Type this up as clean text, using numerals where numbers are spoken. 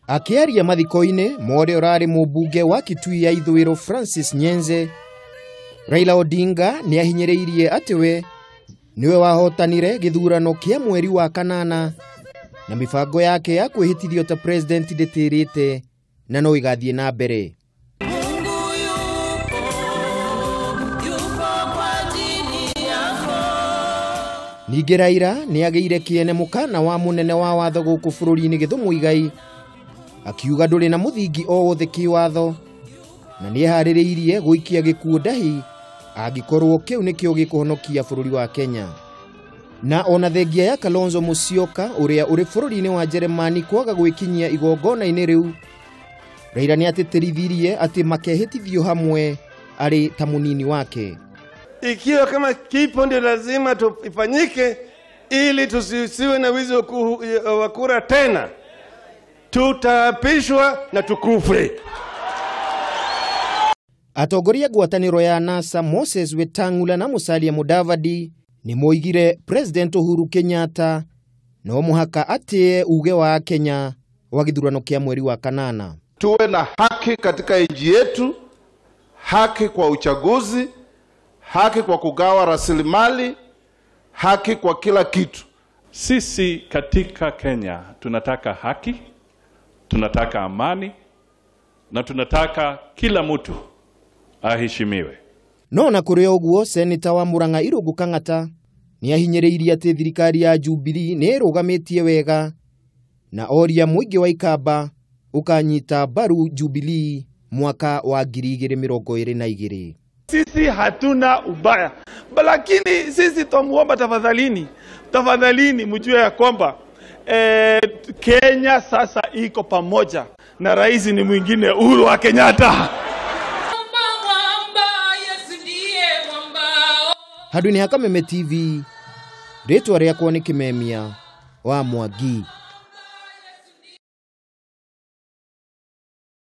Akiaria mathiko-ini more orari mubunge wa Kitui ya Ithũĩro Francis Nyenze, Raila Odinga ni ahinyĩrĩirie ati we niwe wahotanire gĩthurano kĩa mweri wa kanana na mibango yake ya kwĩhĩtithio ta president ndĩtĩrĩte na no igathiĩ na mbere. Ningĩ Raila ni agĩire kĩene mũkana wa mũnene wa watho gũkũ bũrũri-inĩ Gĩthũngũ Igai, akiuga ndũrĩ na mũthingi o wothe kĩwatho na nĩ eharĩrĩirie gũikia gĩkuũ ndahi angĩkorwo kĩu nĩkĩo gĩkũhonokia bũrũri wa Kenya. Na ona thengia ya Kalonzo Musyoka ũrĩa ũrĩ bũrũri-inĩ wa Jeremani kwaga gwĩkinyia igongona-inĩ rĩu, Raila nĩ atĩtĩrithirie atĩ makehĩtithio hamwe arĩ ta mũnini wake. Ikiwa kama kipo ndio lazima ifanyike ili tusiwe na wizi wa kura tena, tutaapishwa na tukufe. Atongoria ngwatanĩro ya NASA Moses Wetangula na Musalia Mudavadi ni moigire President Uhuru Kenyatta no mũhaka atie uge wa Kenya wa gĩthurano kĩa mweri wa kanana. Tuwe na haki katika nchi yetu, haki kwa uchaguzi, haki kwa kugawa rasilimali, haki kwa kila kitu. Sisi katika Kenya tunataka haki, tunataka amani na tunataka kila mtu aheshimiwe. No na kũrĩ ũguo Senator wa Murang'a Irungu Kang'ata ni ahinyĩrĩirie atĩ thirikari ya Jubilee nĩ ĩrũgamĩtie wega na oria mũingĩ wa ikamba ukanyita baru Jubilee mwaka wa 2022. Sisi hatuna ubaya, lakini sisi tumuomba tafadhalini mjue ya kwamba Kenya sasa iko pamoja na rais ni mwingine, Uhuru wa Kenyatta. Hadu ni Hakameme TV, rĩtwa rĩakwa nĩ Kimemia wa Mwangi.